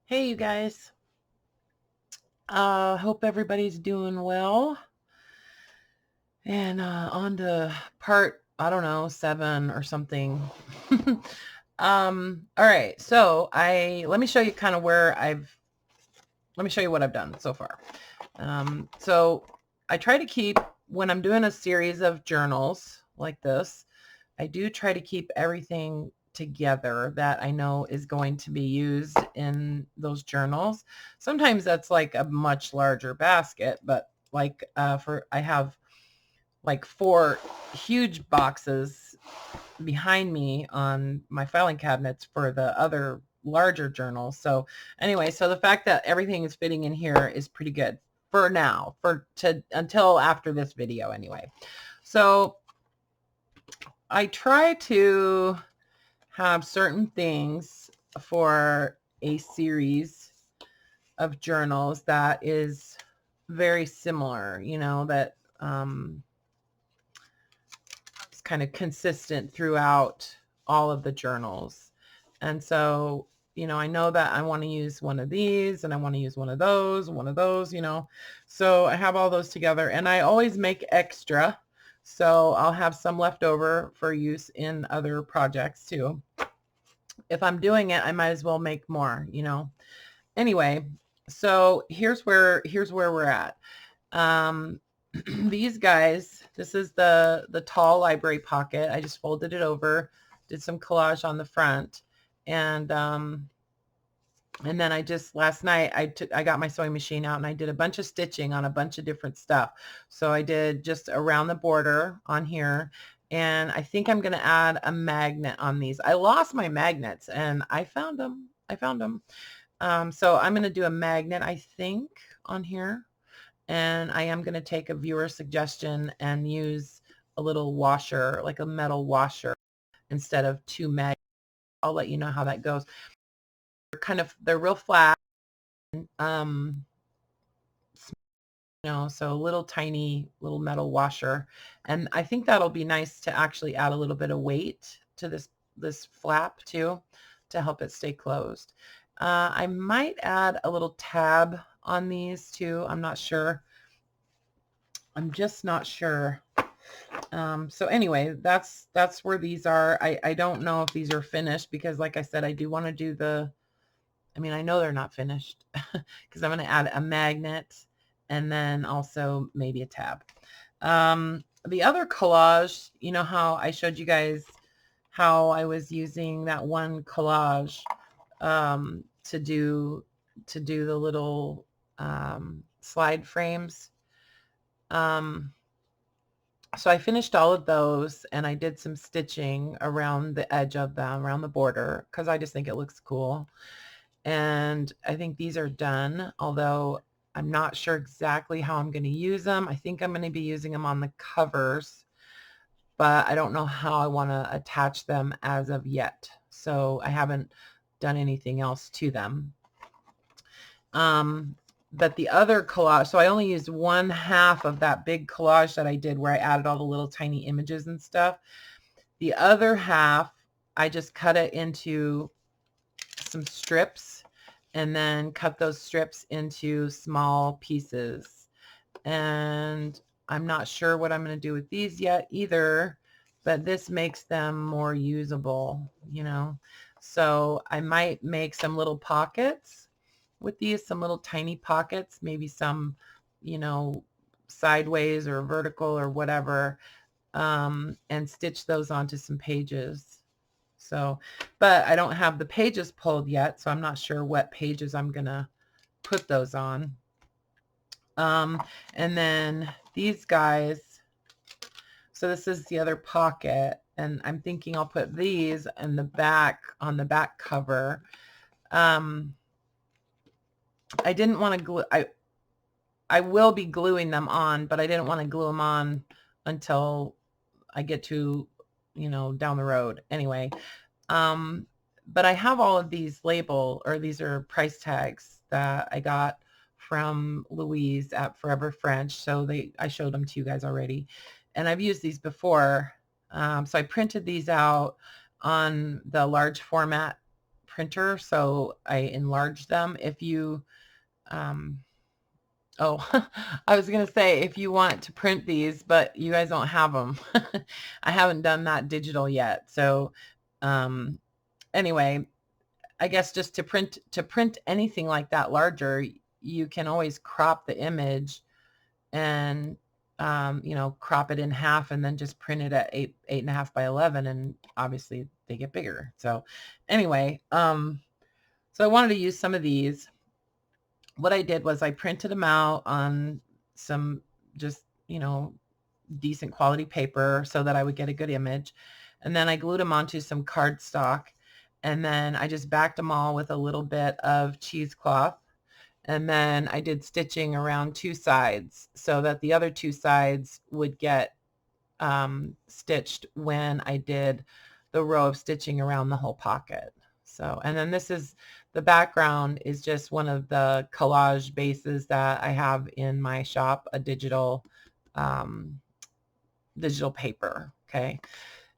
Hey, you guys. Hope everybody's doing well. And on to part, I don't know, 7 or something. All right. So let me show you kind of let me show you what I've done so far. So I try to keep, when I'm doing a series of journals like this, I do try to keep everything together that I know is going to be used in those journals. Sometimes that's like a much larger basket, but like I have like 4 huge boxes behind me on my filing cabinets for the other larger journals. So anyway, so the fact that everything is fitting in here is pretty good for now, until after this video anyway. So I try to have certain things for a series of journals that is very similar, that it's kind of consistent throughout all of the journals. And so, I know that I want to use one of these and I want to use one of those, So I have all those together and I always make extra. So I'll have some left over for use in other projects too. If I'm doing it, I might as well make more, Anyway, so here's where we're at. These guys, this is the tall library pocket. I just folded it over, did some collage on the front, and then I just last night I got my sewing machine out and I did a bunch of stitching on a bunch of different stuff. So I did just around the border on here, and I think I'm going to add a magnet on these. I lost my magnets and I found them. So I'm going to do a magnet, I think, on here. And I am going to take a viewer suggestion and use a little washer, like a metal washer, instead of 2 magnets. I'll let you know how that goes. They're real flat. Um, so a little tiny little metal washer. And I think that'll be nice to actually add a little bit of weight to this flap too, to help it stay closed. I might add a little tab on these too. I'm not sure. I'm just not sure. So anyway, that's where these are. I don't know if these are finished because like I said, I do want to do I know they're not finished because I'm going to add a magnet and then also maybe a tab. The other collage, you know how I showed you guys how I was using that one collage to do the little slide frames. So I finished all of those and I did some stitching around the edge of them, around the border, because I just think it looks cool. And I think these are done, although I'm not sure exactly how I'm going to use them. I think I'm going to be using them on the covers, but I don't know how I want to attach them as of yet. So I haven't done anything else to them. But the other collage, so I only used 1/2 of that big collage that I did where I added all the little tiny images and stuff. The other half, I just cut it into some strips and then cut those strips into small pieces. And I'm not sure what I'm going to do with these yet either, but this makes them more usable, So I might make some little pockets with these, some little tiny pockets, maybe some, sideways or vertical or whatever, and stitch those onto some pages. So, but I don't have the pages pulled yet, so I'm not sure what pages I'm going to put those on. And then these guys, so this is the other pocket, and I'm thinking I'll put these in the back, on the back cover. I didn't want to glue, I will be gluing them on, but I didn't want to glue them on until I get to, down the road. Anyway, but I have all of these these are price tags that I got from Louise at Forever French. So I showed them to you guys already. And I've used these before. So I printed these out on the large format printer, so I enlarged them. If you, oh, I was going to say, if you want to print these, but you guys don't have them, I haven't done that digital yet. So, anyway, I guess just to print anything like that larger, you can always crop the image and, you know, crop it in half and then just print it at 8.5 by 11. And obviously they get bigger. So anyway, so I wanted to use some of these. What I did was I printed them out on some just, you know, decent quality paper so that I would get a good image. And then I glued them onto some cardstock. And then I just backed them all with a little bit of cheesecloth. And then I did stitching around two sides so that the other two sides would get stitched when I did the row of stitching around the whole pocket. So, and then this is, the background is just one of the collage bases that I have in my shop, a digital paper. Okay.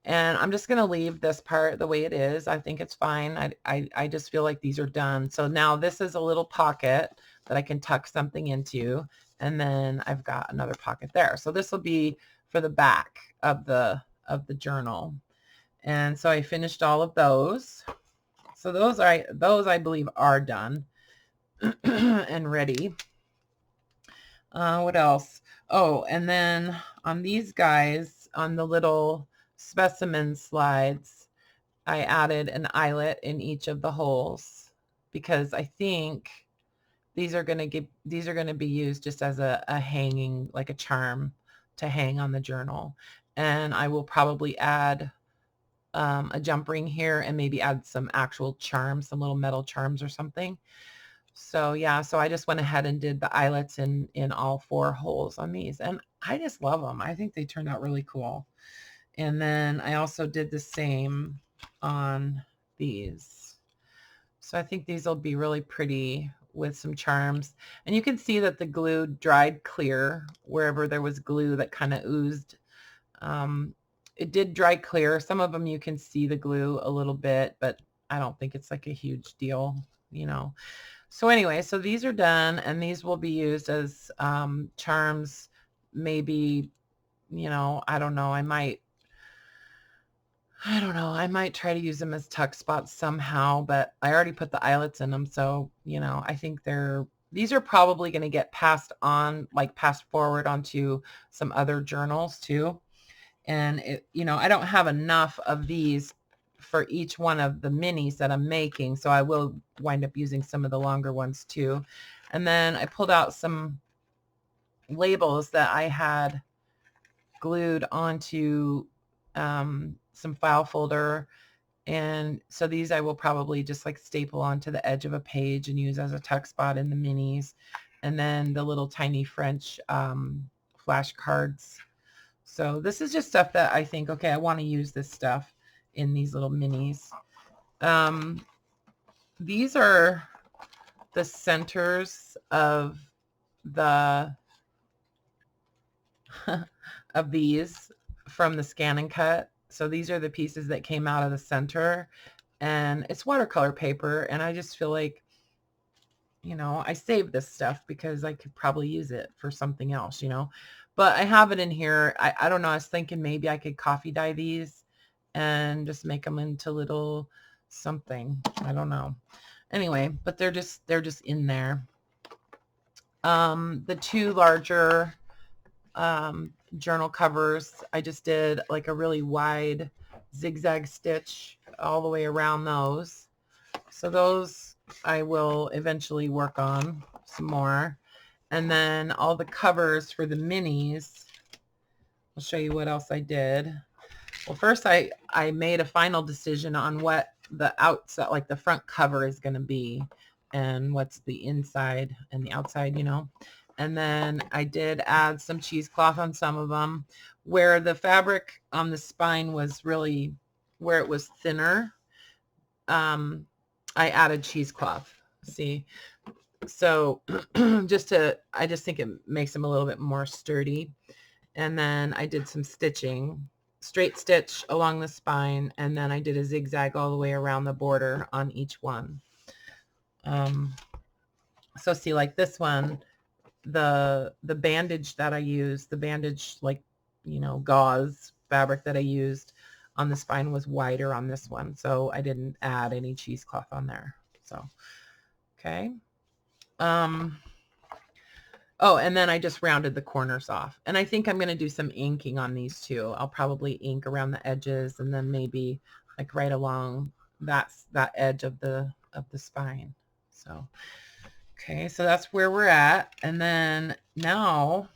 And I'm just going to leave this part the way it is. I think it's fine. I just feel like these are done. So now this is a little pocket that I can tuck something into. And then I've got another pocket there. So this will be for the back of the journal. And so I finished all of those. So those I believe are done and ready. What else? Oh, and then on these guys, on the little specimen slides, I added an eyelet in each of the holes because I think these are going to be used just as a hanging, like a charm to hang on the journal. And I will probably add a jump ring here and maybe add some actual charms, some little metal charms or something. So yeah, so I just went ahead and did the eyelets in all 4 holes on these, and I just love them. I think they turned out really cool. And then I also did the same on these. So I think these will be really pretty with some charms. And you can see that the glue dried clear wherever there was glue that kind of oozed. It did dry clear. Some of them you can see the glue a little bit, but I don't think it's like a huge deal, you know. So anyway, so these are done, and these will be used as charms. Maybe, you know, I don't know. I might try to use them as tuck spots somehow, but I already put the eyelets in them. So, you know, I think these are probably going to get passed on, like passed forward onto some other journals too. And it, you know, I don't have enough of these for each one of the minis that I'm making, so I will wind up using some of the longer ones too. And then I pulled out some labels that I had glued onto some file folder, and so these I will probably just like staple onto the edge of a page and use as a tuck spot in the minis. And then the little tiny French flashcards. So this is just stuff that I think, okay, I want to use this stuff in these little minis. These are the centers of the of these from the Scan and Cut. So these are the pieces that came out of the center, and it's watercolor paper, and I just feel like, you know, I saved this stuff because I could probably use it for something else, you know. But I have it in here. I don't know. I was thinking maybe I could coffee dye these and just make them into little something. I don't know. Anyway, but they're just in there. The 2 larger journal covers, I just did like a really wide zigzag stitch all the way around those. So those I will eventually work on some more. And then all the covers for the minis, I'll show you what else I did. Well, first I made a final decision on what the outside, like the front cover is going to be, and what's the inside and the outside, you know. And then I did add some cheesecloth on some of them. Where the fabric on the spine was really, where it was thinner, I added cheesecloth. See? So I just think it makes them a little bit more sturdy. And then I did some stitching. straight stitch along the spine, and then I did a zigzag all the way around the border on each one. So see, like this one, the bandage that I used, the bandage, like, you know, gauze fabric that I used on the spine was wider on this one, so I didn't add any cheesecloth on there. So okay. Oh, and then I just rounded the corners off. And I think I'm going to do some inking on these too. I'll probably ink around the edges, and then maybe like right along that edge of the spine. So, okay, so that's where we're at. And then now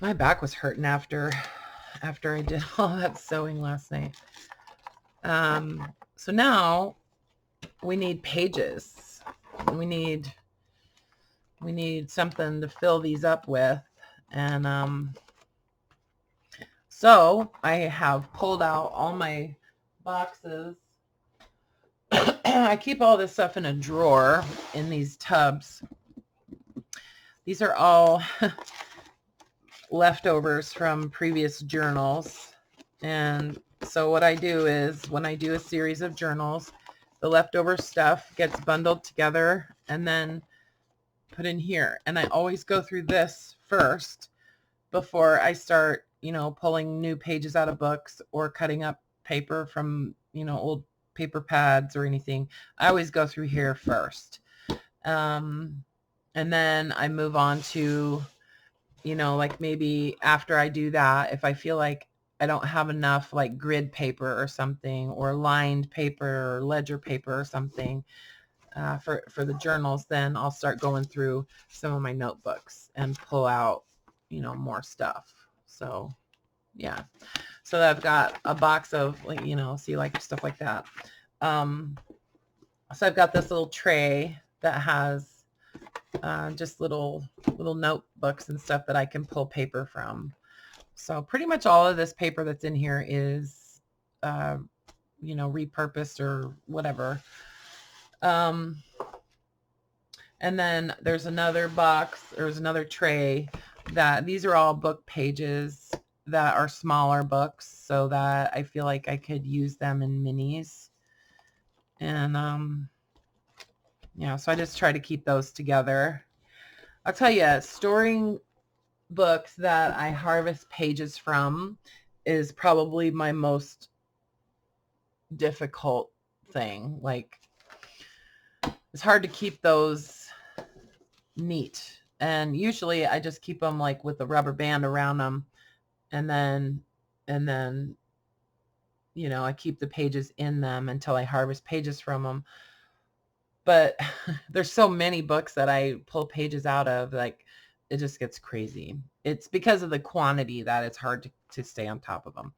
my back was hurting after I did all that sewing last night. So now we need pages. We need something to fill these up with. And so I have pulled out all my boxes. I keep all this stuff in a drawer in these tubs. These are all leftovers from previous journals. And so what I do is when I do a series of journals, the leftover stuff gets bundled together and then put in here. And I always go through this first before I start, you know, pulling new pages out of books or cutting up paper from, you know, old paper pads or anything. I always go through here first. And then I move on to, you know, like maybe after I do that, if I feel like I don't have enough like grid paper or something, or lined paper or ledger paper or something, for the journals, then I'll start going through some of my notebooks and pull out, you know, more stuff. So yeah, so I've got a box of, like, you know, see, like stuff like that. So I've got this little tray that has just little notebooks and stuff that I can pull paper from. So pretty much all of this paper that's in here is you know, repurposed or whatever. And then there's another box, there's another tray that these are all book pages that are smaller books, so that I feel like I could use them in minis. And yeah, so I just try to keep those together. I'll tell you, storing books that I harvest pages from is probably my most difficult thing. Like, it's hard to keep those neat. And usually I just keep them like with a rubber band around them. And then, you know, I keep the pages in them until I harvest pages from them. But there's so many books that I pull pages out of, like, it just gets crazy. It's because of the quantity that it's hard to stay on top of them.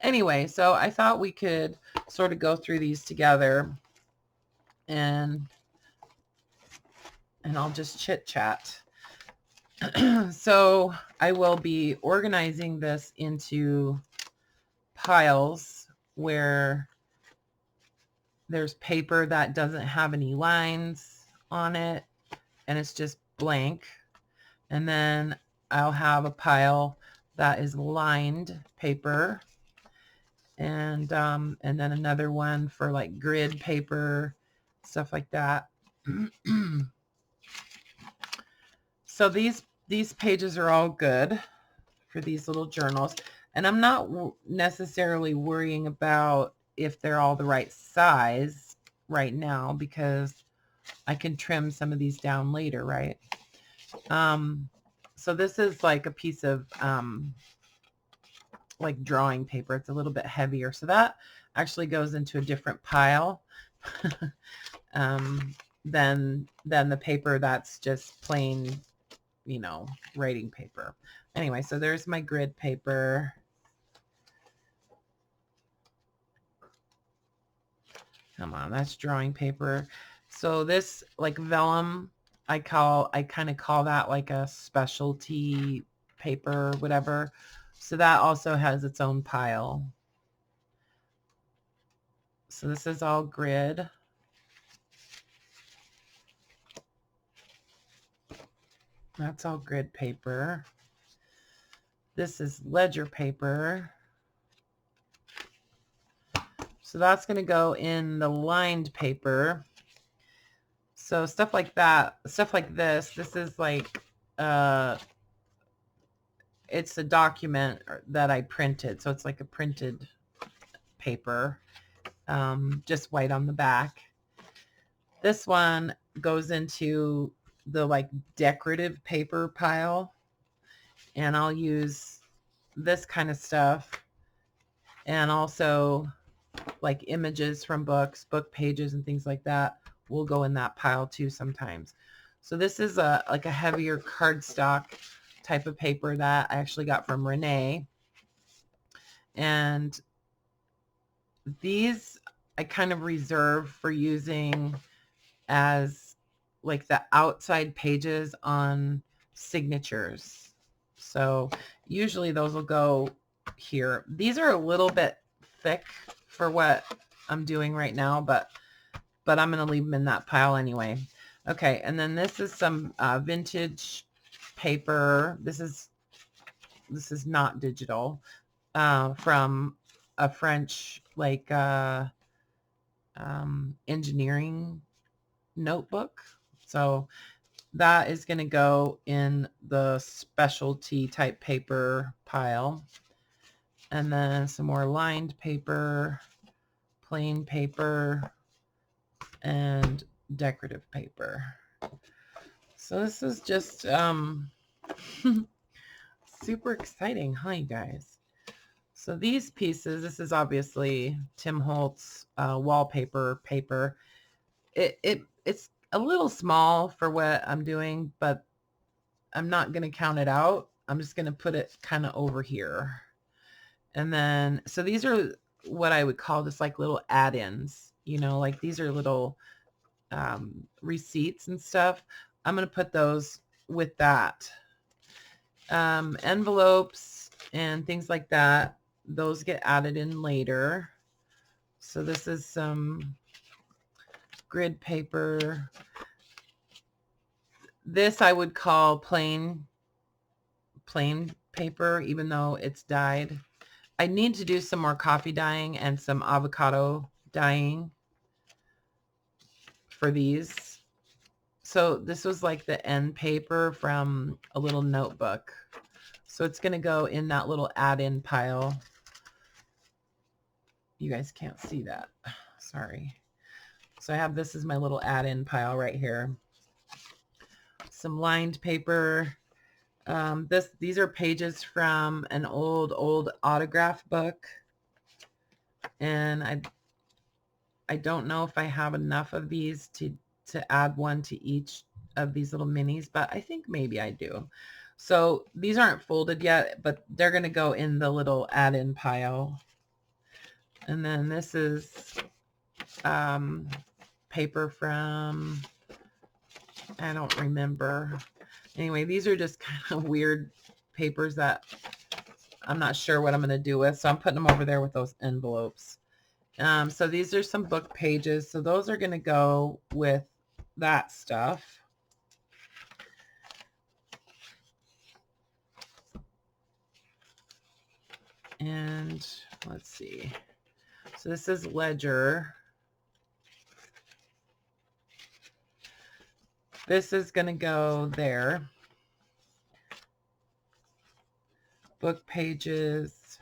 Anyway, so I thought we could sort of go through these together, and I'll just chit chat. So I will be organizing this into piles where there's paper that doesn't have any lines on it and it's just blank. And then I'll have a pile that is lined paper, and then another one for like grid paper, stuff like that. So these pages are all good for these little journals, and I'm not necessarily worrying about if they're all the right size right now, because I can trim some of these down later, right? So this is like a piece of like drawing paper. It's a little bit heavier, so that actually goes into a different pile than the paper that's just plain, you know, writing paper. Anyway, so there's my grid paper. Come on, that's drawing paper. So this, like vellum, I kind of call that like a specialty paper, whatever. So that also has its own pile. So this is all grid. That's all grid paper. This is ledger paper. So that's going to go in the lined paper. So stuff like that, stuff like this is like, it's a document that I printed. So it's like a printed paper, just white on the back. This one goes into the like decorative paper pile, and I'll use this kind of stuff, and also like images from books, book pages and things like that will go in that pile too sometimes. So this is like a heavier cardstock type of paper that I actually got from Renee. And these I kind of reserve for using as like the outside pages on signatures. So usually those will go here. These are a little bit thick for what I'm doing right now, but I'm going to leave them in that pile anyway. Okay, and then this is some vintage paper. This is not digital, from a French like engineering notebook. So that is going to go in the specialty type paper pile. And then some more lined paper, plain paper, and decorative paper. So this is just super exciting, huh, you guys? So these pieces, this is obviously Tim Holtz wallpaper paper. It's a little small for what I'm doing, but I'm not going to count it out. I'm just going to put it kind of over here. And then, so these are what I would call just like little add-ins, you know, like these are little receipts and stuff. I'm going to put those with that. Envelopes and things like that, those get added in later. So this is some grid paper. This I would call plain paper, even though it's dyed. I need to do some more coffee dyeing and some avocado dyeing for these. So this was like the end paper from a little notebook. So it's going to go in that little add-in pile. You guys can't see that. Sorry. So I have, this is my little add-in pile right here. Some lined paper. These are pages from an old autograph book. And I don't know if I have enough of these to add one to each of these little minis, but I think maybe I do. So these aren't folded yet, but they're going to go in the little add-in pile. And then this is paper from, I don't remember. Anyway, these are just kind of weird papers that I'm not sure what I'm going to do with. So I'm putting them over there with those envelopes. So these are some book pages. So those are going to go with that stuff. And let's see. So this is ledger. This is going to go there. Book pages.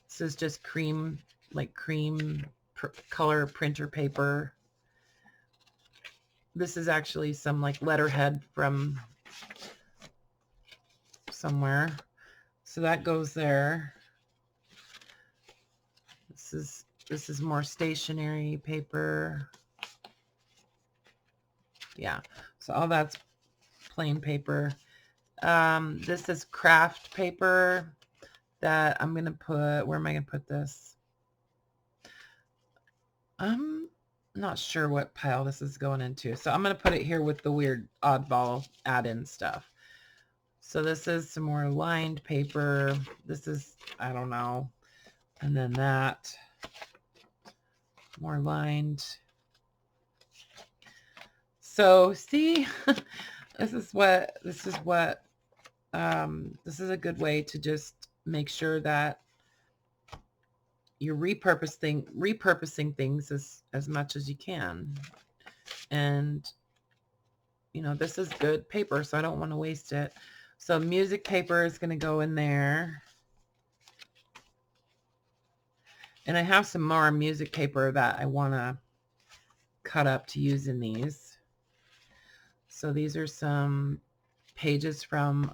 This is just cream, like cream color printer paper. This is actually some like letterhead from somewhere. So that goes there. This is more stationery paper. Yeah, so all that's plain paper. This is craft paper that I'm going to put, where am I going to put this? I'm not sure what pile this is going into. So I'm going to put it here with the weird oddball add-in stuff. So this is some more lined paper. This is, I don't know. And then that, more lined. So see, this is what this is a good way to just make sure that you're repurposing things as much as you can. And you know, this is good paper, so I don't want to waste it. So music paper is going to go in there. And I have some more music paper that I want to cut up to use in these. So these are some pages from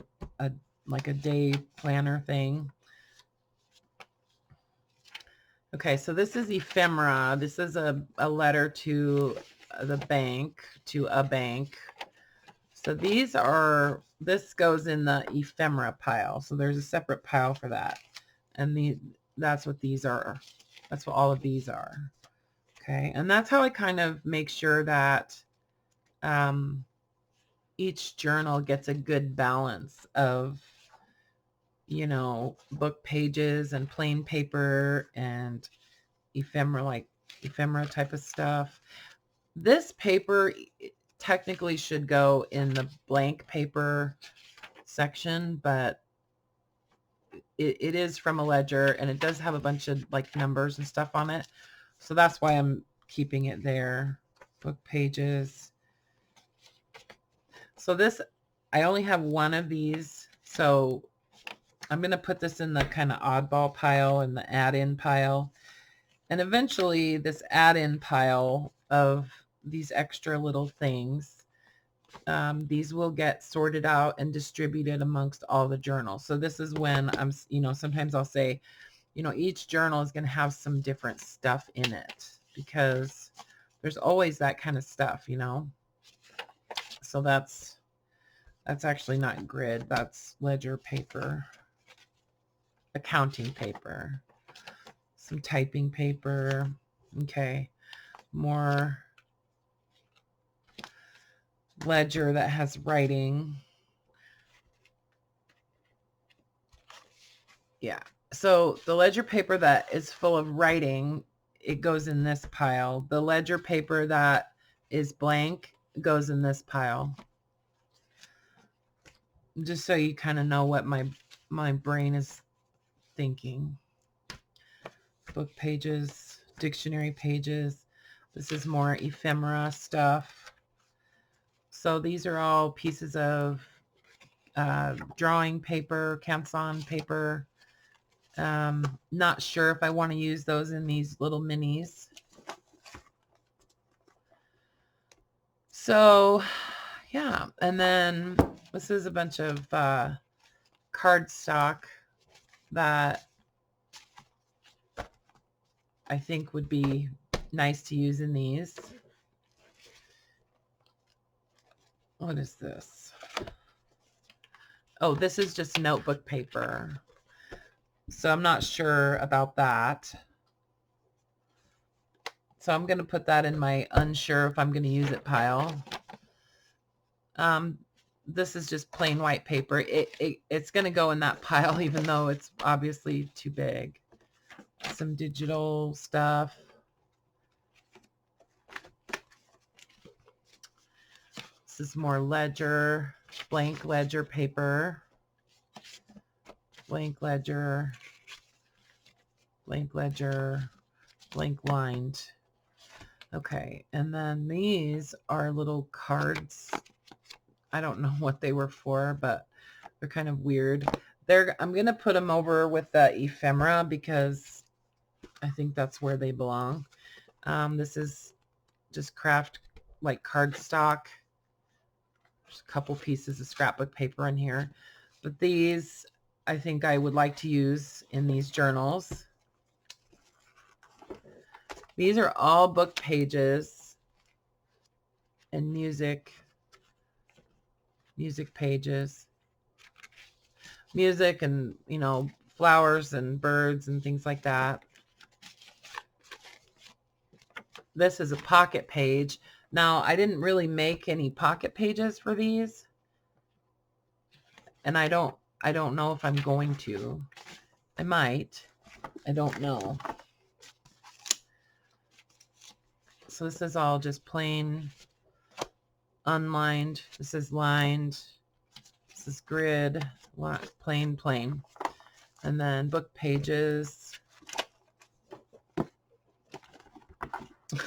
like a day planner thing. Okay, so this is ephemera. This is a letter to the bank, to a bank. So this goes in the ephemera pile. So there's a separate pile for that. And that's what these are. That's what all of these are. Okay, and that's how I kind of make sure that each journal gets a good balance of, you know, book pages and plain paper and ephemera type of stuff. This paper technically should go in the blank paper section, but it is from a ledger and it does have a bunch of like numbers and stuff on it. So that's why I'm keeping it there. Book pages. So this, I only have one of these. So I'm going to put this in the kind of oddball pile and the add-in pile. And eventually this add-in pile of these extra little things, these will get sorted out and distributed amongst all the journals. So this is when I'm, you know, sometimes I'll say, you know, each journal is going to have some different stuff in it because there's always that kind of stuff, you know. So that's actually not grid. That's ledger paper, accounting paper, some typing paper. Okay. More ledger that has writing. Yeah. So the ledger paper that is full of writing, it goes in this pile. The ledger paper that is blank goes in this pile. Just so you kind of know what my brain is thinking. Book pages, dictionary pages. This is more ephemera stuff. So these are all pieces of drawing paper, canson paper. Not sure if I want to use those in these little minis. So yeah, and then this is a bunch of cardstock that I think would be nice to use in these. What is this? Oh, this is just notebook paper. So I'm not sure about that. So I'm going to put that in my unsure if I'm going to use it pile. This is just plain white paper. It's going to go in that pile even though it's obviously too big. Some digital stuff. This is more ledger, blank ledger paper. Blank ledger, blank ledger, blank lined. Okay, and then these are little cards. I don't know what they were for, but they're kind of weird. I'm going to put them over with the ephemera because I think that's where they belong. This is just craft like cardstock. There's a couple pieces of scrapbook paper in here. But these, I think I would like to use in these journals. These are all book pages and music pages. Music and, you know, flowers and birds and things like that. This is a pocket page. Now, I didn't really make any pocket pages for these. And I don't know if I'm going to. I might. I don't know. So this is all just plain unlined. This is lined. This is grid. plain. And then book pages.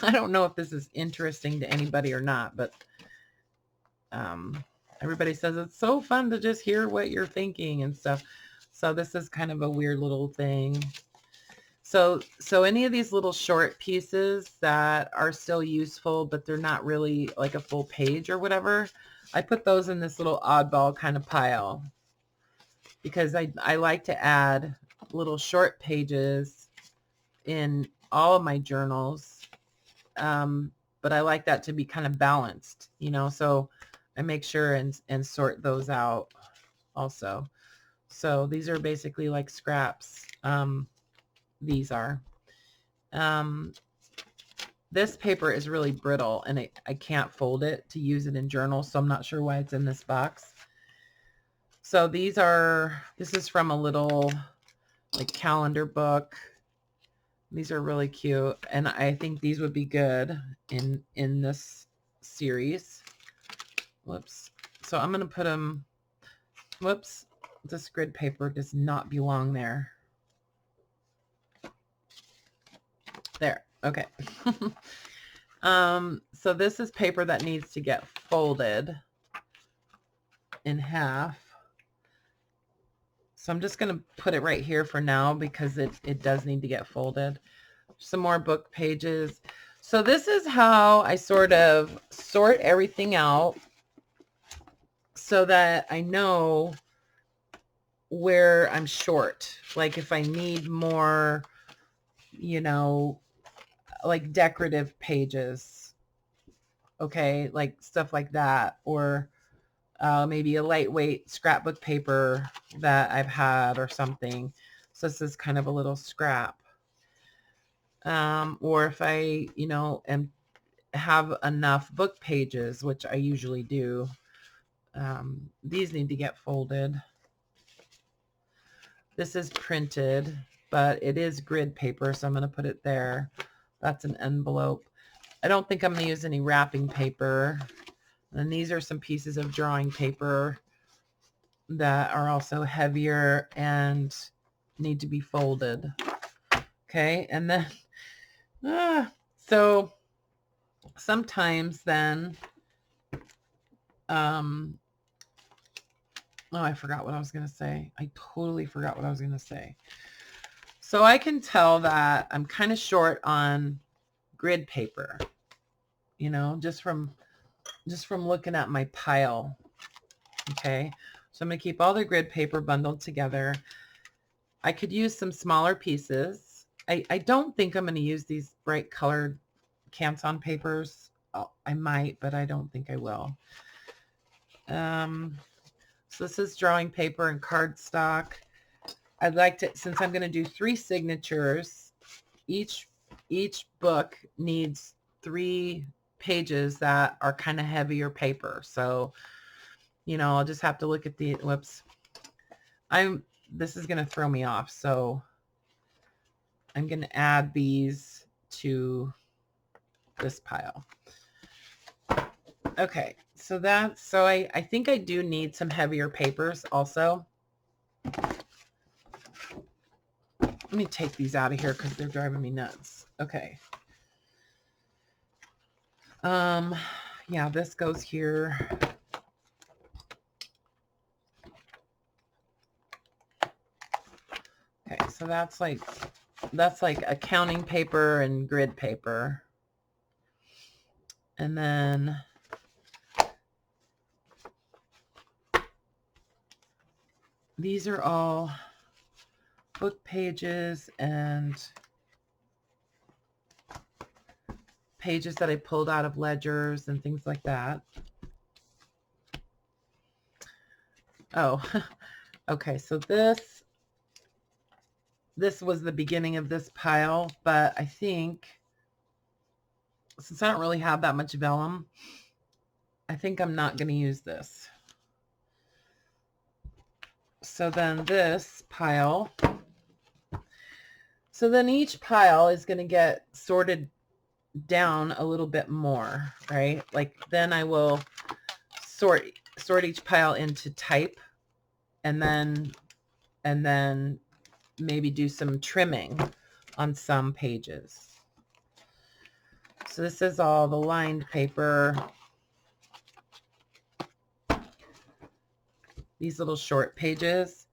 I don't know if this is interesting to anybody or not, but everybody says it's so fun to just hear what you're thinking and stuff. So this is kind of a weird little thing. So any of these little short pieces that are still useful, but they're not really like a full page or whatever, I put those in this little oddball kind of pile because I like to add little short pages in all of my journals. But I like that to be kind of balanced, you know, so I make sure and sort those out also. So these are basically like scraps. These are. This paper is really brittle and I can't fold it to use it in journals, so I'm not sure why it's in this box. So this is from a little like calendar book. These are really cute, and I think these would be good in this series. Whoops. So I'm going to put them, whoops, this grid paper does not belong there. There. Okay. So this is paper that needs to get folded in half. So I'm just going to put it right here for now because it does need to get folded. Some more book pages. So this is how I sort of sort everything out so that I know where I'm short. Like if I need more, you know, like decorative pages, okay, like stuff like that, or maybe a lightweight scrapbook paper that I've had or something. So this is kind of a little scrap. Or if I, you know, have enough book pages, which I usually do, these need to get folded. This is printed, but it is grid paper, so I'm going to put it there. That's an envelope. I don't think I'm going to use any wrapping paper. And these are some pieces of drawing paper that are also heavier and need to be folded. Okay, and then, so sometimes then, oh, I forgot what I was going to say. I totally forgot what I was going to say. So I can tell that I'm kind of short on grid paper, you know, just from looking at my pile. Okay, so I'm going to keep all the grid paper bundled together. I could use some smaller pieces. I don't think I'm going to use these bright colored Canson papers. I might, but I don't think I will. So this is drawing paper and cardstock. I'd like to, since I'm going to do 3 signatures, each book needs 3 pages that are kind of heavier paper. So, you know, I'll just have to look at the, whoops. This is going to throw me off. So I'm going to add these to this pile. Okay. So I think I do need some heavier papers also. Let me take these out of here because they're driving me nuts. Okay. Yeah, this goes here. Okay, so that's like accounting paper and grid paper. And then these are all book pages and pages that I pulled out of ledgers and things like that. Oh, okay. So this was the beginning of this pile, but I think since I don't really have that much vellum, I think I'm not going to use this. So then this pile, so then each pile is going to get sorted down a little bit more, right? Like then I will sort each pile into type. and then maybe do some trimming on some pages. So this is all the lined paper. These little short pages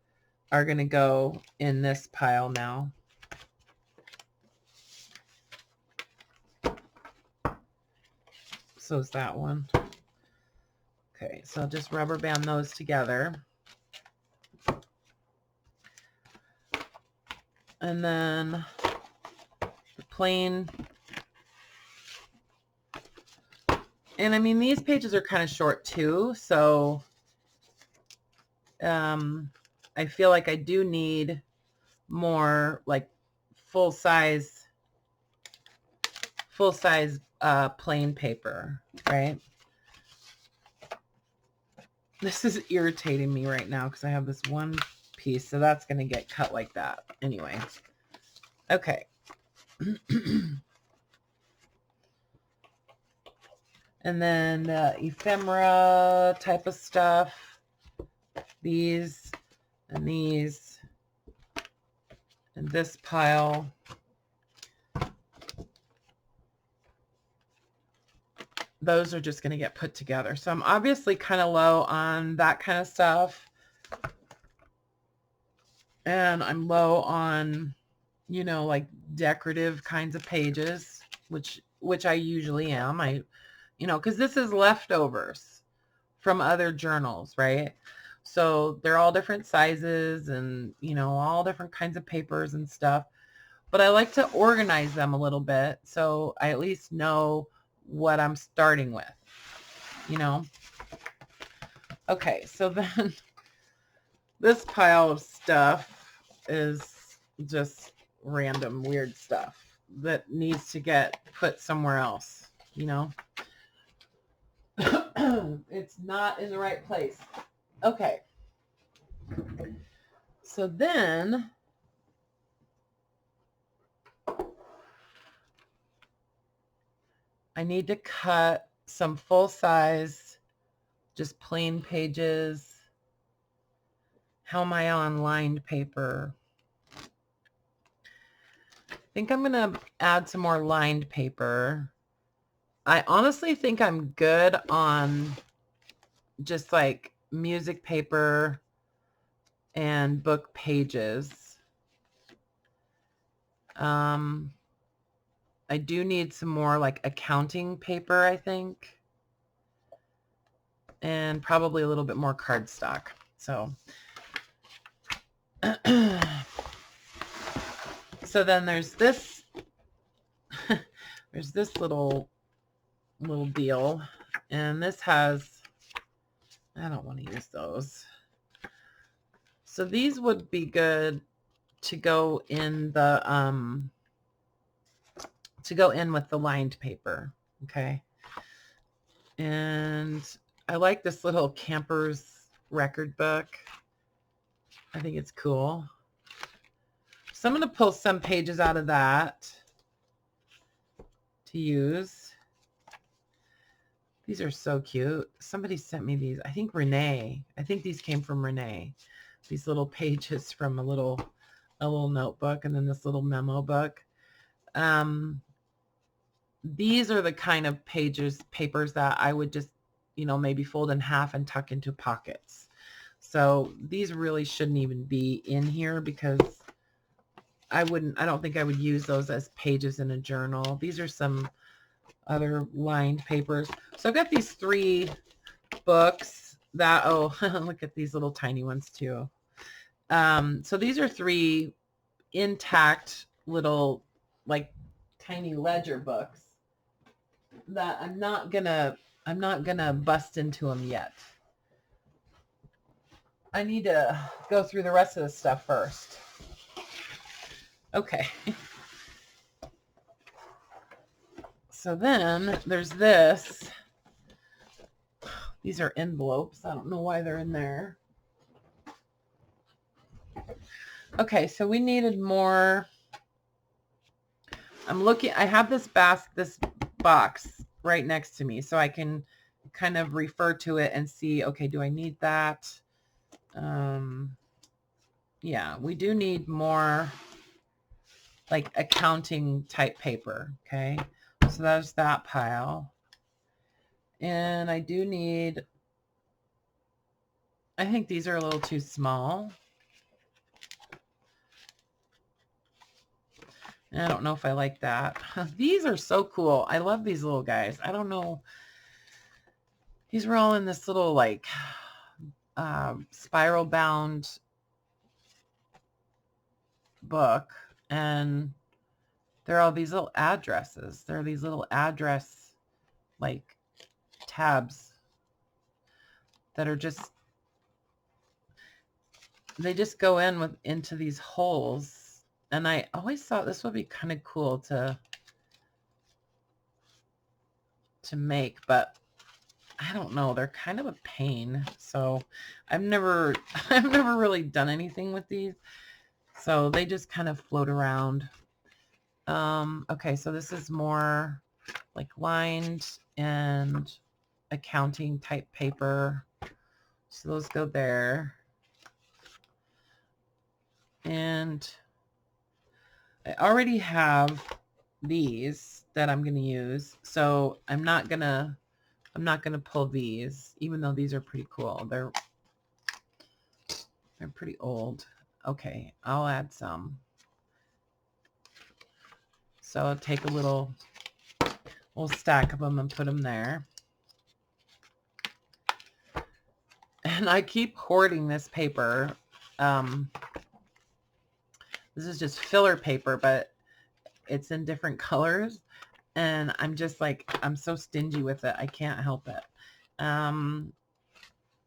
are going to go in this pile now. So is that one. Okay, so I'll just rubber band those together. And then the plain. And I mean, these pages are kind of short too, so I feel like I do need more like full size plain paper, right? This is irritating me right now because I have this one piece, so that's going to get cut like that anyway. Okay. And then ephemera type of stuff. These and these and this pile. Those are just going to get put together. So I'm obviously kind of low on that kind of stuff. And I'm low on, you know, like decorative kinds of pages, which I usually am. You know, because this is leftovers from other journals, right? So they're all different sizes and, you know, all different kinds of papers and stuff. But I like to organize them a little bit so I at least know what I'm starting with, you know. Okay, so then this pile of stuff is just random weird stuff that needs to get put somewhere else, you know. It's not in the right place. Okay. So then I need to cut some full size, just plain pages. How am I on lined paper? I think I'm going to add some more lined paper. I honestly think I'm good on just like music paper and book pages. I do need some more like accounting paper, I think. And probably a little bit more cardstock. So, so then there's this, there's this little deal. And this has, I don't want to use those. So these would be good to go in the, with the lined paper. Okay. And I like this little camper's record book. I think it's cool. So I'm going to pull some pages out of that to use. These are so cute. Somebody sent me these. I think Renee. I think these came from Renee. These little pages from a little notebook and then this little memo book. These are the kind of papers that I would just, you know, maybe fold in half and tuck into pockets. So these really shouldn't even be in here because I don't think I would use those as pages in a journal. These are some other lined papers. So I've got these 3 books that, oh, look at these little tiny ones too. So these are 3 intact little like tiny ledger books that I'm not gonna bust into them yet. I need to go through the rest of the stuff first. Okay. So then there's this. These are envelopes. I don't know why they're in there. Okay, so we needed more. I'm looking, I have this box right next to me so I can kind of refer to it and see, okay, do I need that? Yeah, we do need more like accounting type paper. Okay. So there's that pile. And I do need, I think these are a little too small. I don't know if I like that. These are so cool. I love these little guys. I don't know. These were all in this little like spiral bound book, and there are all these little addresses. There are these little address like tabs that are just, they just go into these holes. And I always thought this would be kind of cool to make, but I don't know. They're kind of a pain. So I've never really done anything with these. So they just kind of float around. Okay, so this is more like lined and accounting type paper. So those go there. And I already have these that I'm going to use. So I'm not going to pull these, even though these are pretty cool. They're pretty old. Okay, I'll add some. So I'll take a little stack of them and put them there. And I keep hoarding this paper. This is just filler paper, but it's in different colors. And I'm just like, I'm so stingy with it. I can't help it.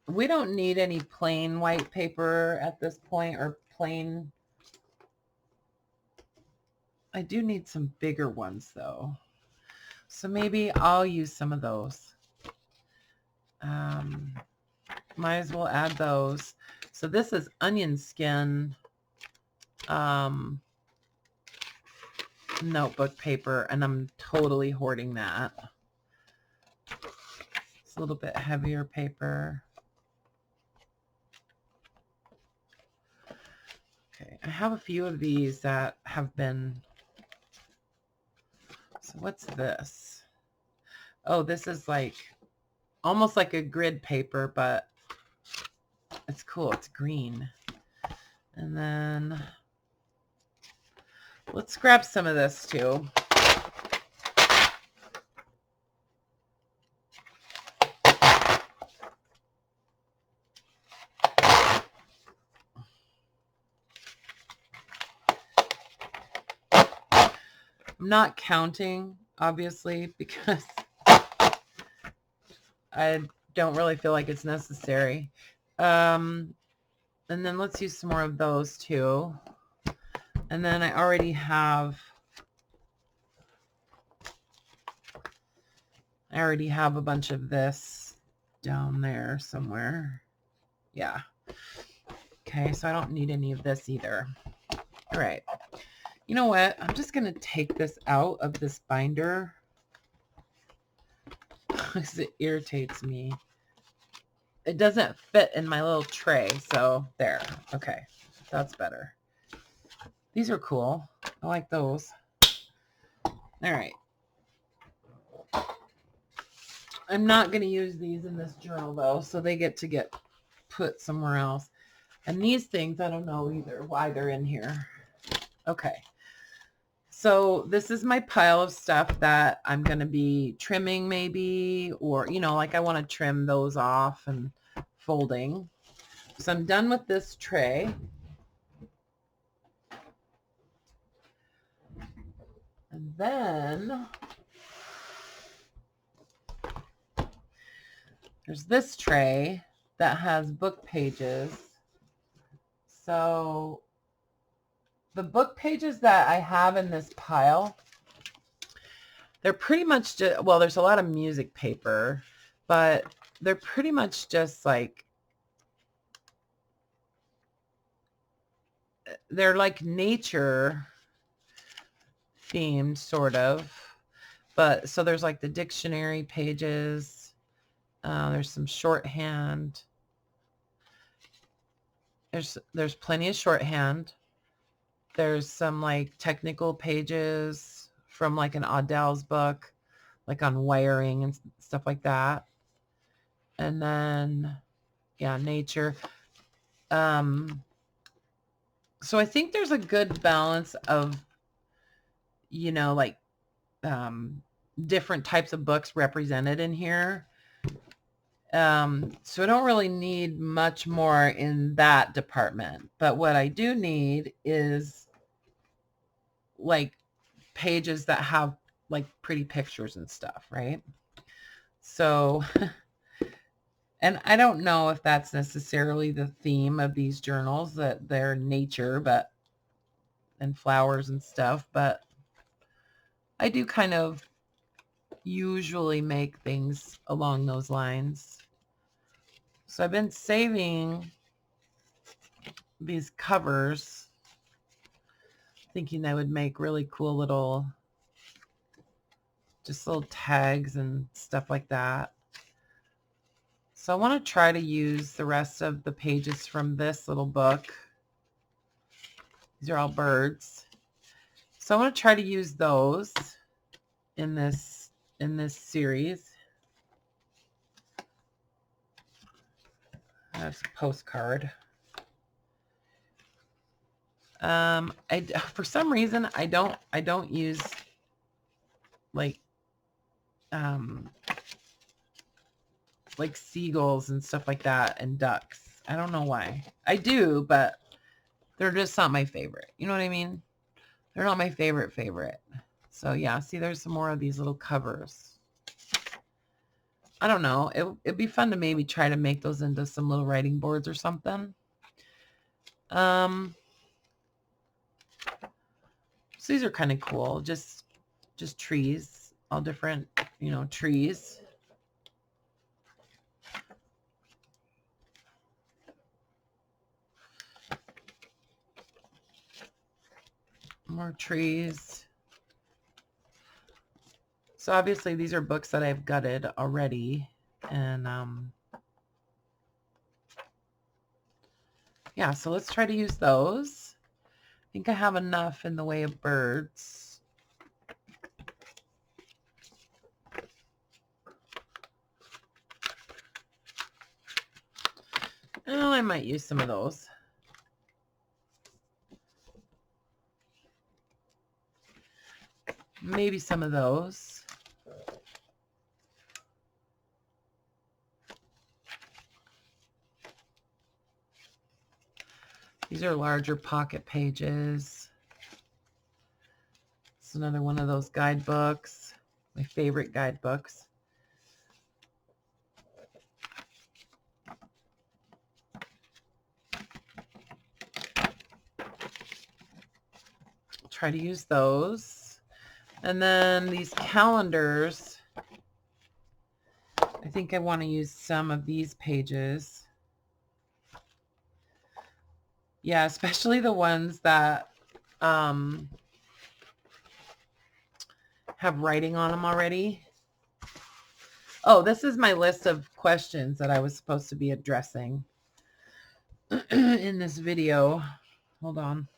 We don't need any plain white paper at this point, or plain. I do need some bigger ones though. So maybe I'll use some of those. Might as well add those. So this is onion skin notebook paper, and I'm totally hoarding that. It's a little bit heavier paper. Okay, I have a few of these that have been. So what's this? Oh, this is like almost like a grid paper, but it's cool. It's green. And then let's grab some of this too. I'm not counting, obviously, because I don't really feel like it's necessary. And then let's use some more of those too. And then I already have a bunch of this down there somewhere. Yeah. Okay, so I don't need any of this either. All right. You know what? I'm just going to take this out of this binder because it irritates me. It doesn't fit in my little tray, so there. Okay, that's better. These are cool. I like those. All right. I'm not going to use these in this journal, though, so they get put somewhere else. And these things, I don't know either why they're in here. Okay. So this is my pile of stuff that I'm going to be trimming maybe, or, you know, like I want to trim those off and folding. So I'm done with this tray. And then there's this tray that has book pages. So the book pages that I have in this pile, they're pretty much just, well, there's a lot of music paper, but they're pretty much just like, they're like nature themed sort of. But so there's like the dictionary pages. There's some shorthand. There's plenty of shorthand. There's some like technical pages from like an Odell's book, like on wiring and stuff like that. And then, yeah, nature. So I think there's a good balance of, you know, like different types of books represented in here. So I don't really need much more in that department. But what I do need is like pages that have like pretty pictures and stuff, right? So, and I don't know if that's necessarily the theme of these journals, that they're nature, but, and flowers and stuff, but I do kind of usually make things along those lines. So I've been saving these covers, thinking they would make really cool little, just little tags and stuff like that. So I want to try to use the rest of the pages from this little book. These are all birds. So I want to try to use those in this series. That's a postcard. For some reason I don't use like seagulls and stuff like that and ducks. I don't know why. I do, but they're just not my favorite. You know what I mean? They're not my favorite. So yeah, see, there's some more of these little covers. I don't know. It'd be fun to maybe try to make those into some little writing boards or something. So these are kind of cool. Just trees, all different, you know, trees. More trees. So obviously these are books that I've gutted already. And yeah, so let's try to use those. I think I have enough in the way of birds. Oh, I might use some of those. Maybe some of those. These are larger pocket pages. It's another one of those guidebooks, my favorite guidebooks. I'll try to use those. And then these calendars, I think I want to use some of these pages. Yeah, especially the ones that have writing on them already. Oh, this is my list of questions that I was supposed to be addressing in this video. Hold on.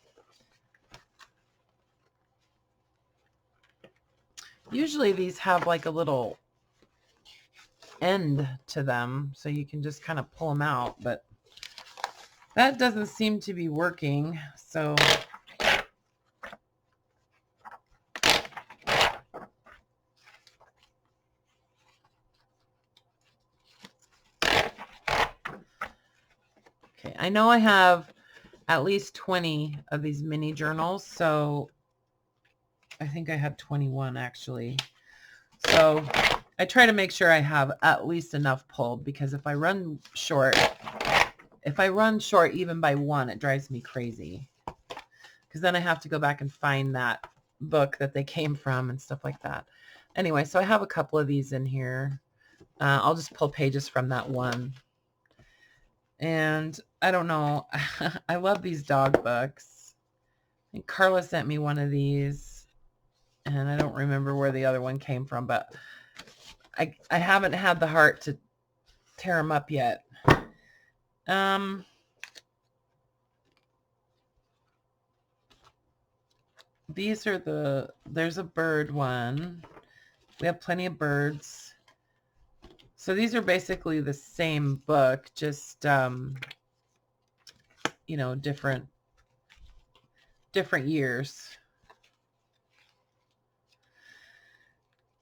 Usually these have like a little end to them, so you can just kind of pull them out, but that doesn't seem to be working. So okay, I know I have at least 20 of these mini journals, so I think I have 21 actually. So I try to make sure I have at least enough pulled, because if I run short even by one, it drives me crazy, because then I have to go back and find that book that they came from and stuff like that. Anyway, so I have a couple of these in here. I'll just pull pages from that one. And I don't know. I love these dog books. I think Carla sent me one of these, and I don't remember where the other one came from, but I haven't had the heart to tear them up yet. these are there's a bird one. We have plenty of birds. So these are basically the same book, just, you know, different years.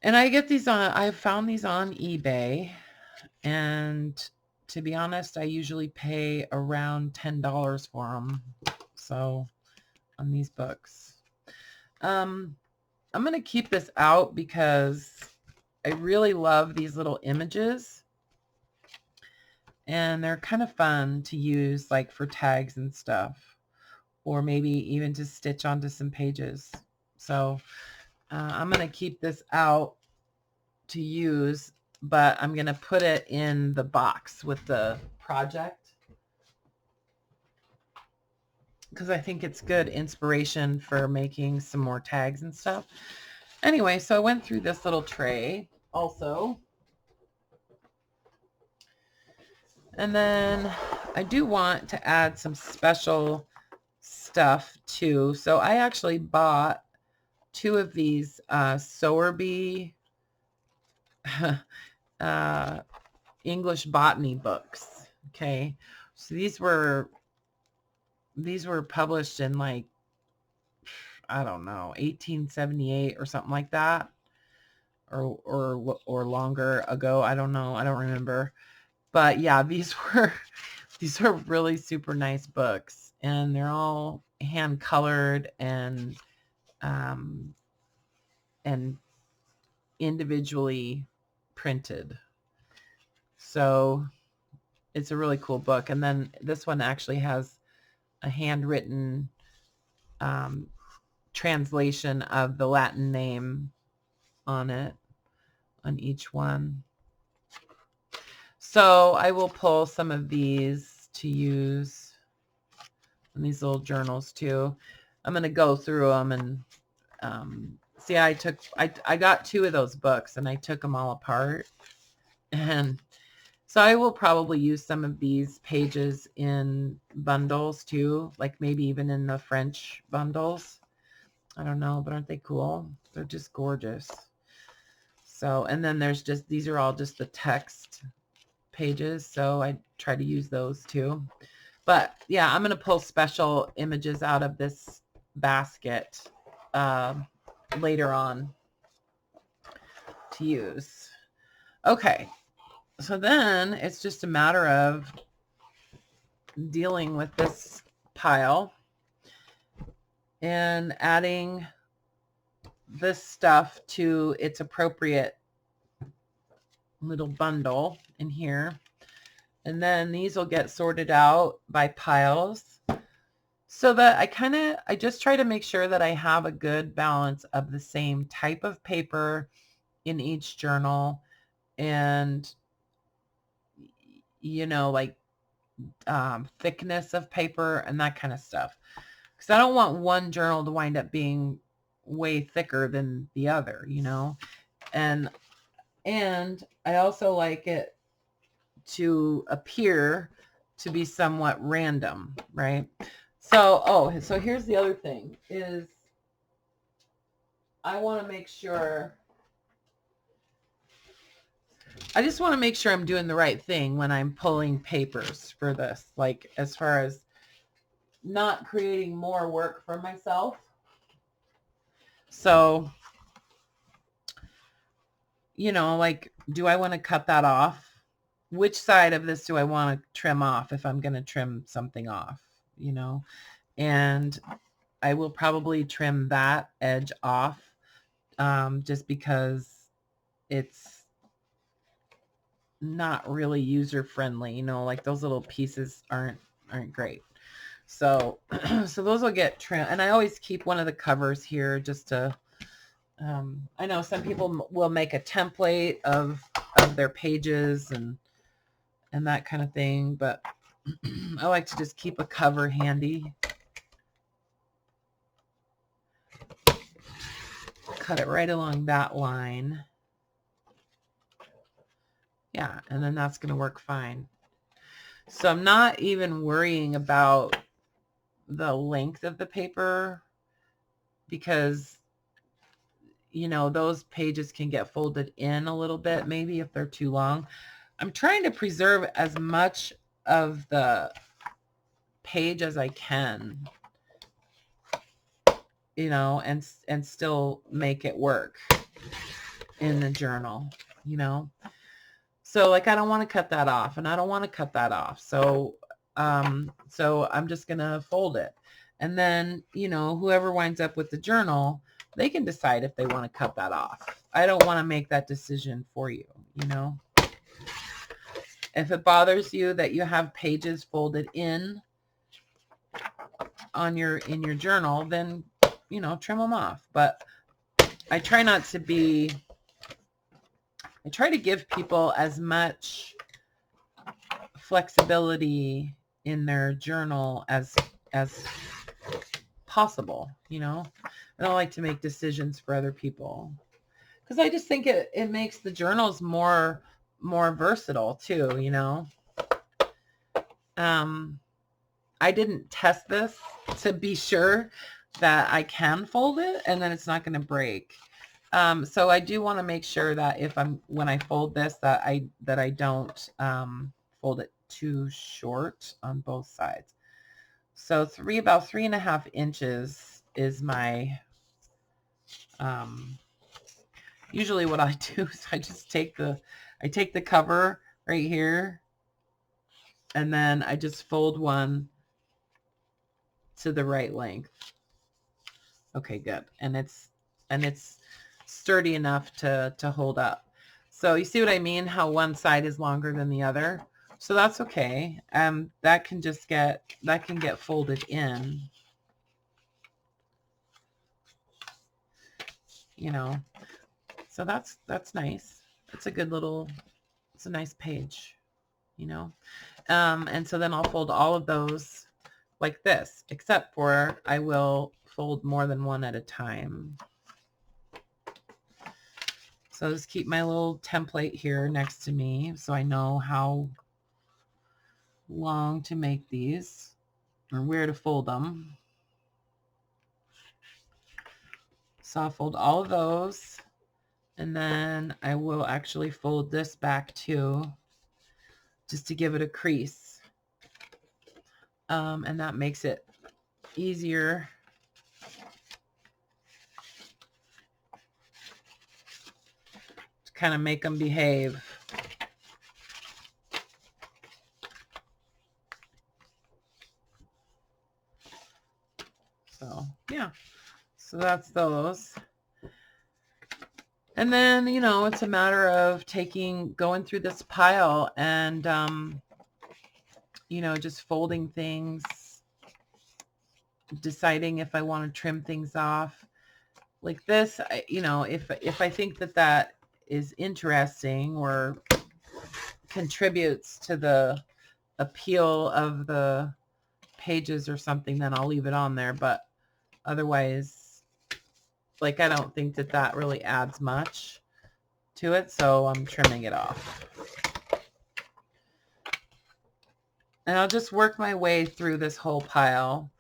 And I get these I found these on eBay, and to be honest, I usually pay around $10 for them. So on these books, I'm going to keep this out because I really love these little images, and they're kind of fun to use, like for tags and stuff, or maybe even to stitch onto some pages. So I'm going to keep this out to use, but I'm going to put it in the box with the project because I think it's good inspiration for making some more tags and stuff. Anyway, so I went through this little tray also. And then I do want to add some special stuff too. So I actually bought 2 of these Sowerby English botany books. Okay. So these were published in, like, I don't know, 1878 or something like that, or longer ago. I don't know. I don't remember. But yeah, these were really super nice books, and they're all hand colored and individually printed. So it's a really cool book. And then this one actually has a handwritten translation of the Latin name on it, on each one. So I will pull some of these to use in these little journals too. I'm going to go through them and see, I got 2 of those books and I took them all apart. And so I will probably use some of these pages in bundles too, like maybe even in the French bundles. I don't know, but aren't they cool? They're just gorgeous. So, and then there's just, these are all just the text pages. So I try to use those too. But yeah, I'm going to pull special images out of this basket later on to use. Okay. So then it's just a matter of dealing with this pile and adding this stuff to its appropriate little bundle in here. And then these will get sorted out by piles, so that I just try to make sure that I have a good balance of the same type of paper in each journal, and, you know, like thickness of paper and that kind of stuff. Because I don't want one journal to wind up being way thicker than the other, you know. And I also like it to appear to be somewhat random, right? So, so here's the other thing is I want to make sure, I just want to make sure I'm doing the right thing when I'm pulling papers for this, like as far as not creating more work for myself. So, you know, like, do I want to cut that off? Which side of this do I want to trim off if I'm going to trim something off, you know? And I will probably trim that edge off just because it's not really user friendly, you know, like those little pieces aren't great. So, so those will get trimmed. And I always keep one of the covers here just to, I know some people will make a template of their pages and that kind of thing, but I like to just keep a cover handy. Cut it right along that line. Yeah, and then that's going to work fine. So I'm not even worrying about the length of the paper because, you know, those pages can get folded in a little bit, maybe if they're too long. I'm trying to preserve as much of the page as I can, you know, and still make it work in the journal, you know. So like, I don't want to cut that off, and I don't want to cut that off. So so I'm just gonna fold it, and then, you know, whoever winds up with the journal, they can decide if they want to cut that off. I don't want to make that decision for you, you know. If it bothers you that you have pages folded in on your journal, then, you know, trim them off. But I try not to be, I try to give people as much flexibility in their journal as possible, you know. I don't like to make decisions for other people, because I just think it makes the journals more versatile too, you know. I didn't test this to be sure that I can fold it and then it's not going to break. So I do want to make sure that when I fold this, that I don't fold it too short on both sides. So about 3.5 inches is my, usually what I do is I just take the cover right here, and then I just fold one to the right length. Okay, good. And it's sturdy enough to hold up. So you see what I mean? How one side is longer than the other. So that's okay. That can get folded in, you know. So that's nice. It's a nice page, you know. And so then I'll fold all of those like this, except for I will fold more than one at a time. So just keep my little template here next to me so I know how long to make these or where to fold them. So I'll fold all of those, and then I will actually fold this back too, just to give it a crease. And that makes it easier to kind of make them behave. So yeah, so that's those. And then, you know, it's a matter of going through this pile and, you know, just folding things, deciding if I want to trim things off like this. You know, if I think that is interesting or contributes to the appeal of the pages or something, then I'll leave it on there. But otherwise, like, I don't think that really adds much to it, so I'm trimming it off. And I'll just work my way through this whole pile.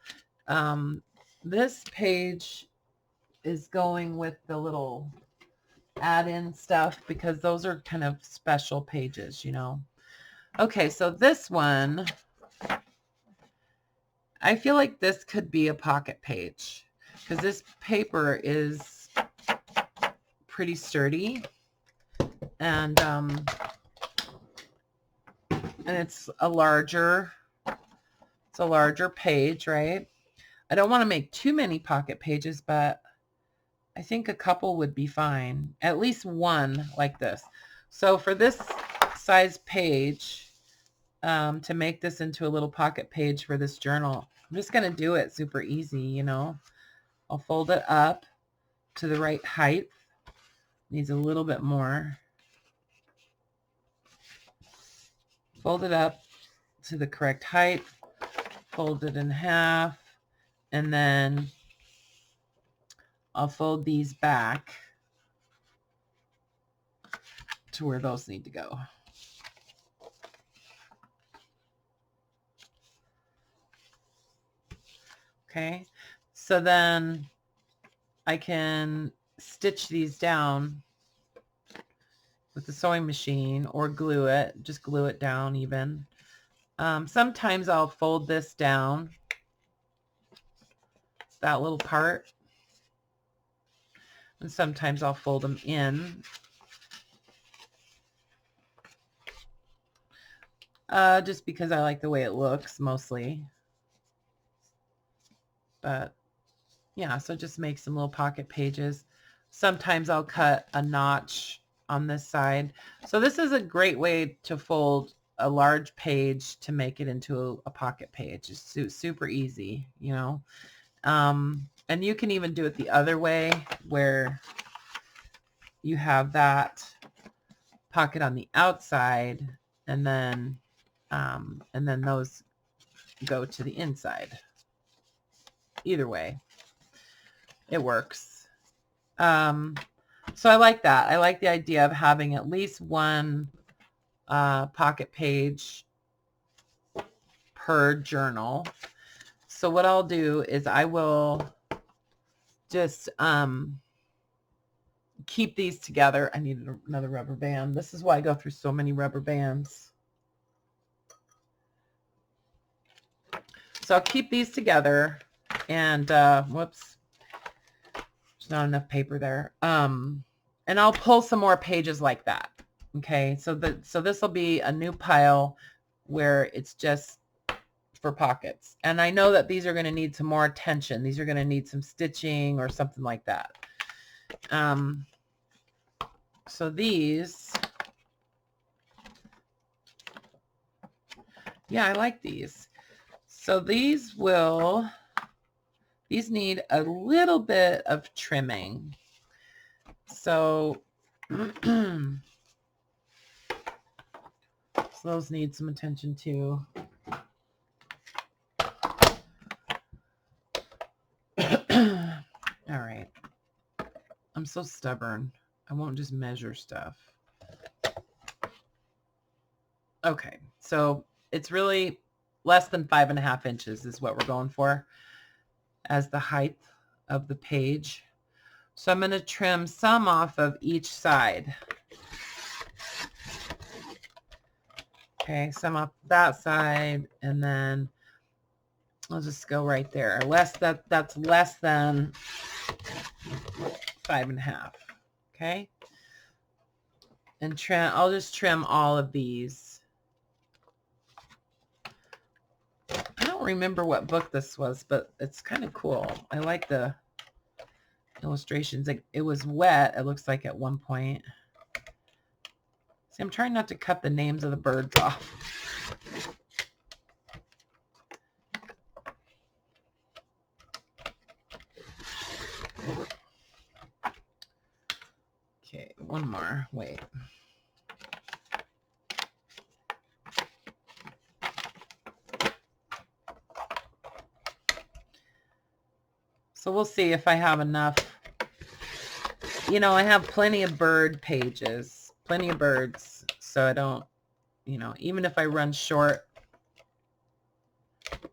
This page is going with the little add-in stuff because those are kind of special pages, you know. Okay, so this one, I feel like this could be a pocket page because this paper is pretty sturdy, and it's a larger page, right? I don't want to make too many pocket pages, but I think a couple would be fine. At least one like this. So for this size page, to make this into a little pocket page for this journal, I'm just going to do it super easy, you know. I'll fold it up to the right height. Needs a little bit more. Fold it up to the correct height. Fold it in half. And then I'll fold these back to where those need to go. Okay, so then I can stitch these down with the sewing machine or glue it, just glue it down even. Sometimes I'll fold this down, that little part, and sometimes I'll fold them in. Just because I like the way it looks mostly. But yeah, so just make some little pocket pages. Sometimes I'll cut a notch on this side. So this is a great way to fold a large page to make it into a pocket page. It's super easy, you know. And you can even do it the other way where you have that pocket on the outside and then those go to the inside. Either way, it works. So I like that. I like the idea of having at least one pocket page per journal. So what I'll do is I will just keep these together. I need another rubber band. This is why I go through so many rubber bands. So I'll keep these together and whoops, there's not enough paper there. And I'll pull some more pages like that. Okay, so this will be a new pile where it's just for pockets. And I know that these are going to need some more attention. These are going to need some stitching or something like that. So these, yeah, I like these. So these need a little bit of trimming. So, so those need some attention too. All right. I'm so stubborn. I won't just measure stuff. Okay. So it's really less than 5.5 inches is what we're going for as the height of the page. So I'm going to trim some off of each side. Okay, some off that side, and then I'll just go right there. That's less than 5.5. Okay, and trim. I'll just trim all of these. I don't remember what book this was, but it's kind of cool. I like the illustrations. It was wet, it looks like, at one point. See, I'm trying not to cut the names of the birds off. Okay, one more. Wait. So we'll see if I have enough. You know, I have plenty of bird pages, plenty of birds. So I don't, you know, even if I run short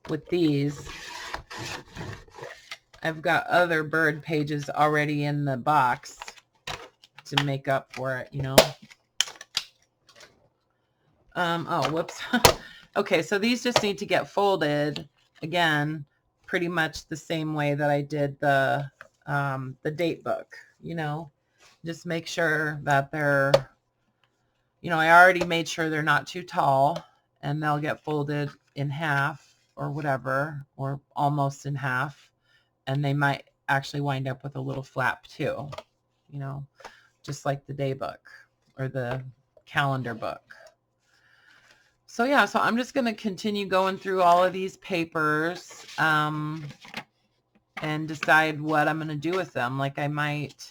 with these, I've got other bird pages already in the box to make up for it, you know. Oh, whoops. Okay, so these just need to get folded again, pretty much the same way that I did the date book, you know. Just make sure that they're, you know, I already made sure they're not too tall, and they'll get folded in half or whatever, or almost in half, and they might actually wind up with a little flap too, you know, just like the day book or the calendar book. So yeah, so I'm just going to continue going through all of these papers and decide what I'm going to do with them. Like I might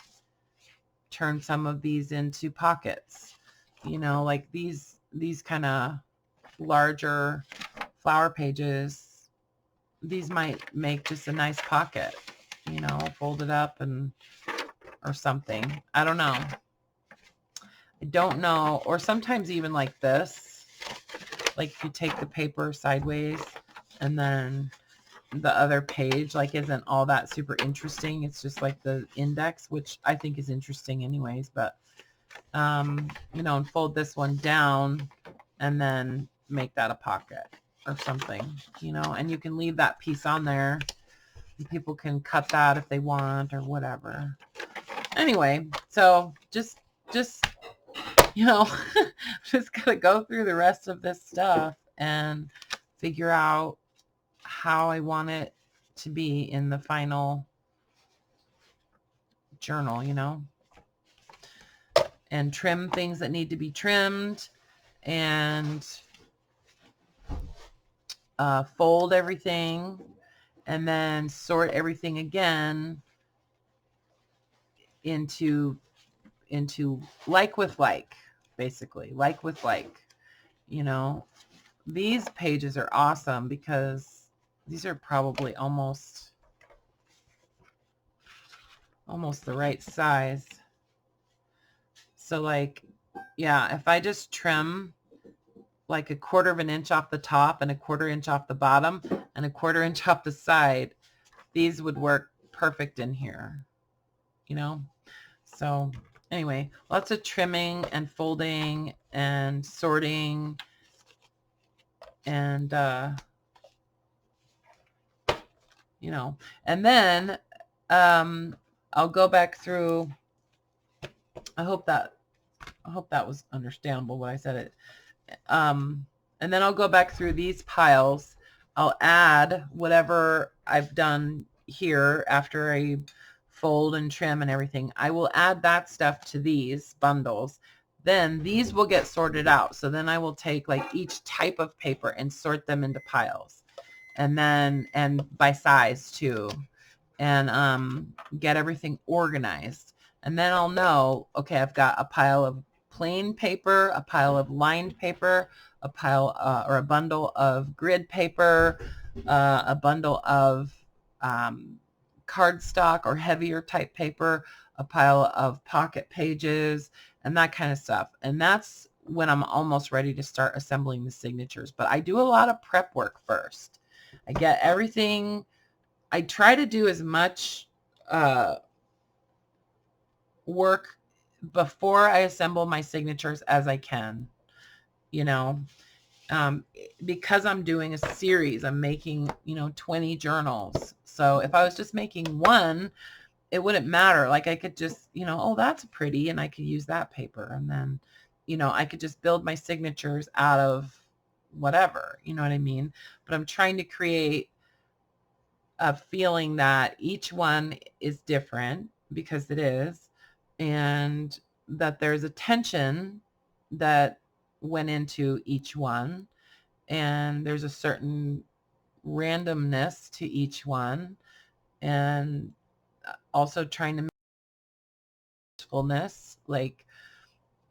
turn some of these into pockets, you know, like these kind of larger flower pages. These might make just a nice pocket, you know, fold it up and or something. I don't know. I don't know. Or sometimes even like this. Like if you take the paper sideways and then the other page like isn't all that super interesting. It's just like the index, which I think is interesting anyways, but you know, and fold this one down and then make that a pocket or something, you know, and you can leave that piece on there. People can cut that if they want or whatever. Anyway, so just you know, just gotta go through the rest of this stuff and figure out how I want it to be in the final journal, you know, and trim things that need to be trimmed, and fold everything, and then sort everything again into like with like, basically like with like, you know. These pages are awesome because these are probably almost the right size. So like, yeah, if I just trim like 1/4 of an inch off the top and 1/4 inch off the bottom and 1/4 inch off the side, these would work perfect in here, you know. So anyway, lots of trimming and folding and sorting, and you know, and then I'll go back through. I hope that was understandable what I said it. And then I'll go back through these piles. I'll add whatever I've done here after I fold and trim and everything. I will add that stuff to these bundles. Then these will get sorted out. So then I will take like each type of paper and sort them into piles, and then, and by size too, and get everything organized. And then I'll know, okay, I've got a pile of plain paper, a pile of lined paper, a pile or a bundle of grid paper, a bundle of cardstock or heavier type paper, a pile of pocket pages, and that kind of stuff. And that's when I'm almost ready to start assembling the signatures. But I do a lot of prep work first. I get everything. I try to do as much work before I assemble my signatures as I can, you know, because I'm doing a series. I'm making, you know, 20 journals. So if I was just making one, it wouldn't matter. Like I could just, you know, oh, that's pretty, and I could use that paper, and then, you know, I could just build my signatures out of whatever, you know what I mean? But I'm trying to create a feeling that each one is different, because it is, and that there's attention that went into each one, and there's a certain randomness to each one, and also trying to make fullness. Like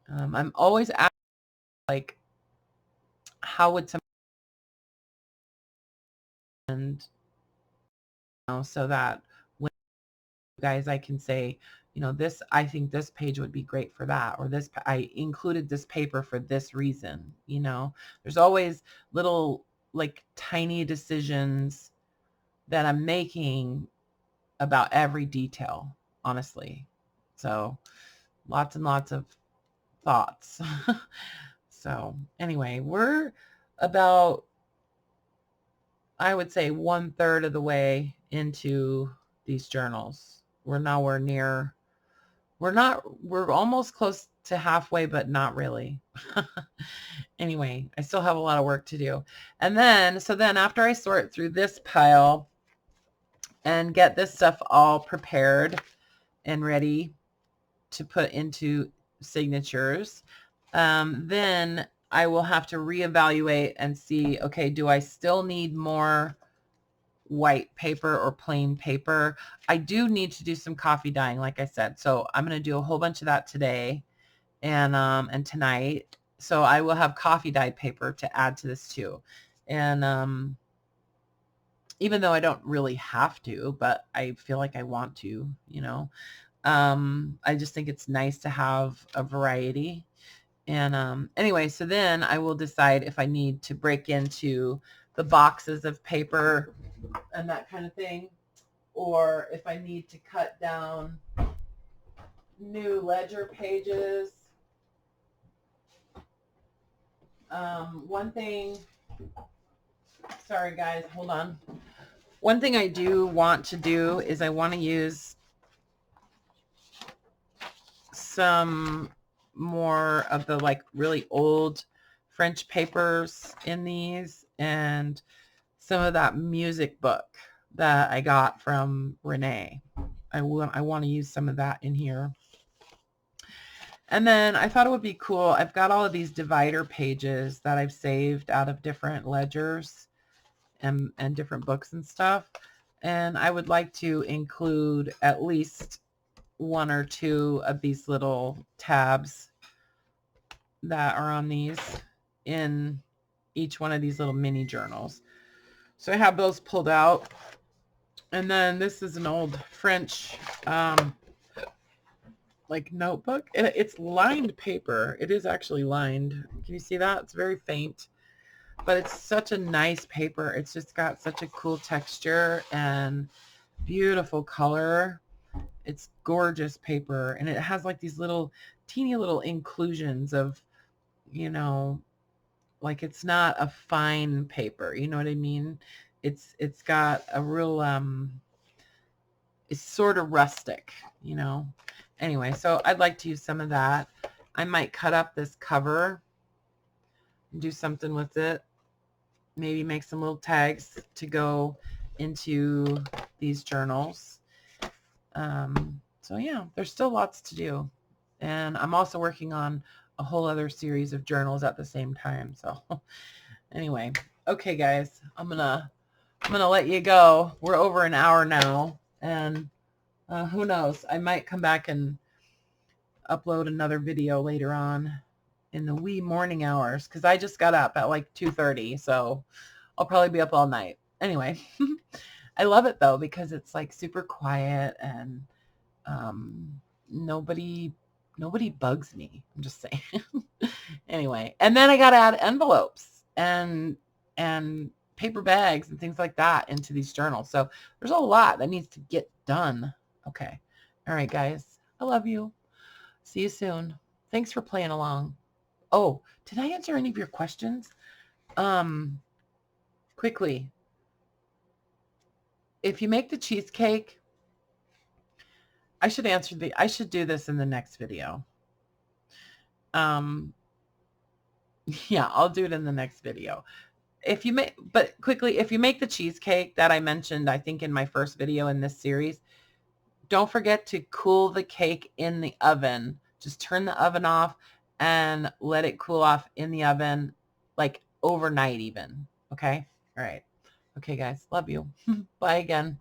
I'm always asking, like, how would some, and you know, so that when you guys, I can say, you know, this, I think this page would be great for that, or this, I included this paper for this reason. You know, there's always little like tiny decisions that I'm making about every detail, honestly. So lots and lots of thoughts. So anyway, we're about, I would say, 1/3 of the way into these journals. We're nowhere near, we're almost close to halfway, but not really. Anyway, I still have a lot of work to do. And then, so then after I sort through this pile and get this stuff all prepared and ready to put into signatures, then I will have to reevaluate and see, okay, do I still need more white paper or plain paper? I do need to do some coffee dyeing, like I said. So I'm going to do a whole bunch of that today and tonight. So I will have coffee dyed paper to add to this too. And even though I don't really have to, but I feel like I want to, you know. I just think it's nice to have a variety. And anyway, so then I will decide if I need to break into the boxes of paper and that kind of thing, or if I need to cut down new ledger pages. One thing, sorry guys, hold on. One thing I do want to do is I want to use some more of the like really old French papers in these, and some of that music book that I got from Renee. I want to use some of that in here. And then I thought it would be cool. I've got all of these divider pages that I've saved out of different ledgers and different books and stuff. And I would like to include at least one or two of these little tabs that are on these in each one of these little mini journals. So I have those pulled out. And then this is an old French like notebook. It's lined paper. It is actually lined. Can you see that? It's very faint, but it's such a nice paper. It's just got such a cool texture and beautiful color. It's gorgeous paper, and it has like these little teeny little inclusions of, you know, like it's not a fine paper, you know what I mean? It's got a real it's sort of rustic, you know. Anyway, so I'd like to use some of that. I might cut up this cover and do something with it. Maybe make some little tags to go into these journals. So yeah, there's still lots to do. And I'm also working on a whole other series of journals at the same time. So anyway, okay guys, I'm gonna let you go. We're over an hour now, and who knows, I might come back and upload another video later on in the wee morning hours, because I just got up at like 2:30, so I'll probably be up all night. Anyway, I love it though, because it's like super quiet, and nobody bugs me. I'm just saying. Anyway, and then I got to add envelopes and paper bags and things like that into these journals. So there's a lot that needs to get done. Okay. All right, guys. I love you. See you soon. Thanks for playing along. Oh, did I answer any of your questions? Quickly. If you make the cheesecake, I should do this in the next video. Yeah, I'll do it in the next video. If you make the cheesecake that I mentioned, I think in my first video in this series, don't forget to cool the cake in the oven. Just turn the oven off and let it cool off in the oven, like overnight even. Okay? All right. Okay, guys. Love you. Bye again.